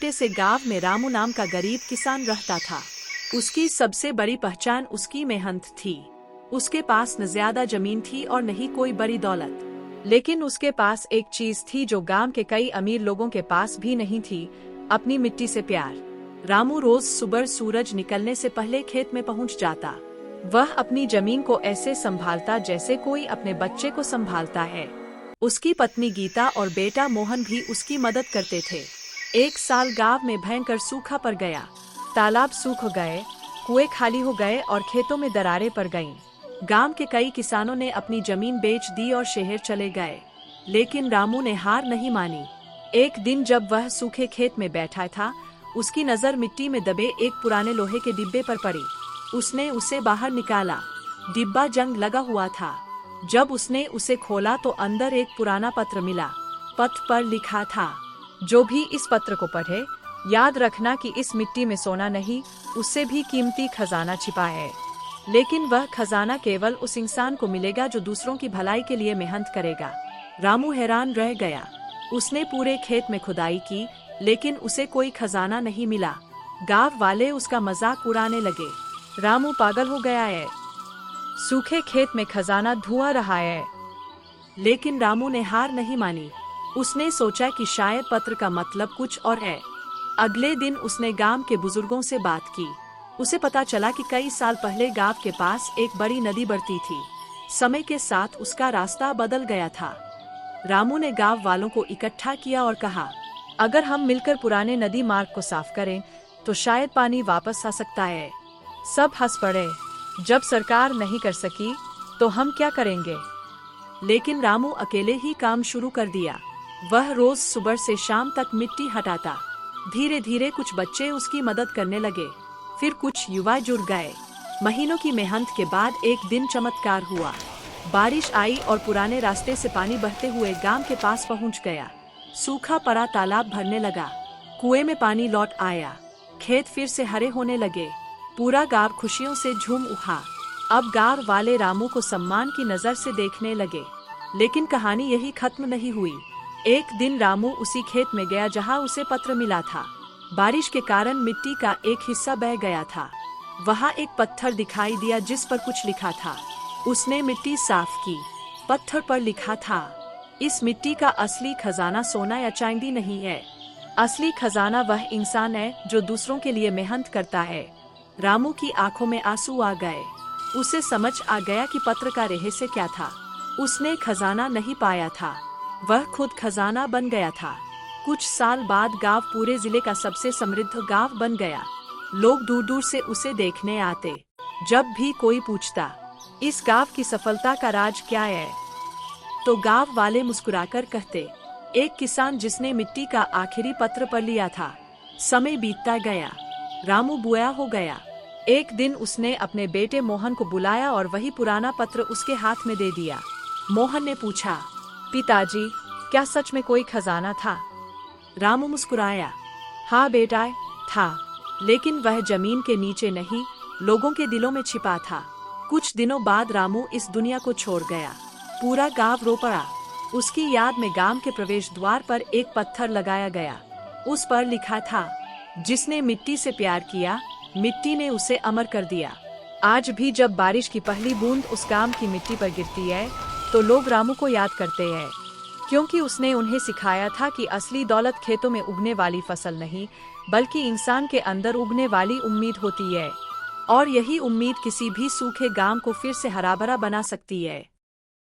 छोटे से गांव में रामू नाम का गरीब किसान रहता था। उसकी सबसे बड़ी पहचान उसकी मेहनत थी। उसके पास न ज्यादा जमीन थी और न ही कोई बड़ी दौलत, लेकिन उसके पास एक चीज थी जो गांव के कई अमीर लोगों के पास भी नहीं थी, अपनी मिट्टी से प्यार। रामू रोज सुबह सूरज निकलने से पहले खेत में पहुंच जाता। वह अपनी जमीन को ऐसे संभालता जैसे कोई अपने बच्चे को संभालता है। उसकी पत्नी गीता और बेटा मोहन भी उसकी मदद करते थे। एक साल गांव में भयंकर सूखा पड़ गया। तालाब सूख गए, कुएं खाली हो गए और खेतों में दरारें पड़ गईं। गांव के कई किसानों ने अपनी जमीन बेच दी और शहर चले गए, लेकिन रामू ने हार नहीं मानी। एक दिन जब वह सूखे खेत में बैठा था, उसकी नजर मिट्टी में दबे एक पुराने लोहे के डिब्बे पर पड़ी। उसने उसे बाहर निकाला। डिब्बा जंग लगा हुआ था। जब उसने उसे खोला तो अंदर एक पुराना पत्र मिला। पत्र पर लिखा था, जो भी इस पत्र को पढ़े, याद रखना कि इस मिट्टी में सोना नहीं, उससे भी कीमती खजाना छिपा है। लेकिन वह खजाना केवल उस इंसान को मिलेगा जो दूसरों की भलाई के लिए मेहनत करेगा। रामू हैरान रह गया। उसने पूरे खेत में खुदाई की, लेकिन उसे कोई खजाना नहीं मिला। गांव वाले उसका मजाक उड़ाने लगे। रामू पागल हो गया है, सूखे खेत में खजाना ढूंढ रहा है। लेकिन रामू ने हार नहीं मानी। उसने सोचा कि शायद पत्र का मतलब कुछ और है। अगले दिन उसने गांव के बुजुर्गों से बात की। उसे पता चला कि कई साल पहले गांव के पास एक बड़ी नदी बढ़ती थी। समय के साथ उसका रास्ता बदल गया था। रामू ने गांव वालों को इकट्ठा किया और कहा, अगर हम मिलकर पुराने नदी मार्ग को साफ करें तो शायद पानी वापस आ सकता है। सब हंस पड़े। जब सरकार नहीं कर सकी तो हम क्या करेंगे? लेकिन रामू अकेले ही काम शुरू कर दिया। वह रोज सुबह से शाम तक मिट्टी हटाता। धीरे धीरे कुछ बच्चे उसकी मदद करने लगे, फिर कुछ युवा जुड़ गए। महीनों की मेहनत के बाद एक दिन चमत्कार हुआ। बारिश आई और पुराने रास्ते से पानी बहते हुए गांव के पास पहुंच गया। सूखा पड़ा तालाब भरने लगा, कुएं में पानी लौट आया, खेत फिर से हरे होने लगे। पूरा गांव खुशियों से झूम उठा। अब गांव वाले रामू को सम्मान की नजर से देखने लगे। लेकिन कहानी यही खत्म नहीं हुई। एक दिन रामू उसी खेत में गया जहां उसे पत्र मिला था। बारिश के कारण मिट्टी का एक हिस्सा बह गया था। वहां एक पत्थर दिखाई दिया जिस पर कुछ लिखा था। उसने मिट्टी साफ की। पत्थर पर लिखा था, इस मिट्टी का असली खजाना सोना या चांदी नहीं है। असली खजाना वह इंसान है जो दूसरों के लिए मेहनत करता है। रामू की आंखों में आंसू आ गए। उसे समझ आ गया कि पत्र का रहस्य क्या था। उसने खजाना नहीं पाया था, वह खुद खजाना बन गया था। कुछ साल बाद गांव पूरे जिले का सबसे समृद्ध गांव बन गया। लोग दूर दूर से उसे देखने आते। जब भी कोई पूछता, इस गांव की सफलता का राज क्या है, तो गांव वाले मुस्कुराकर कहते, एक किसान जिसने मिट्टी का आखिरी पत्र पढ़ लिया था। समय बीतता गया। रामू बूढ़ा हो गया। एक दिन उसने अपने बेटे मोहन को बुलाया और वही पुराना पत्र उसके हाथ में दे दिया। मोहन ने पूछा, पिताजी, क्या सच में कोई खजाना था? रामू मुस्कुराया, हाँ बेटा, था, लेकिन वह जमीन के नीचे नहीं, लोगों के दिलों में छिपा था। कुछ दिनों बाद रामू इस दुनिया को छोड़ गया। पूरा गांव रो पड़ा। उसकी याद में गांव के प्रवेश द्वार पर एक पत्थर लगाया गया। उस पर लिखा था, जिसने मिट्टी से प्यार किया, मिट्टी ने उसे अमर कर दिया। आज भी जब बारिश की पहली बूंद उस गांव की मिट्टी पर गिरती है तो लोग रामू को याद करते हैं, क्योंकि उसने उन्हें सिखाया था कि असली दौलत खेतों में उगने वाली फसल नहीं, बल्कि इंसान के अंदर उगने वाली उम्मीद होती है। और यही उम्मीद किसी भी सूखे गांव को फिर से हरा भरा बना सकती है।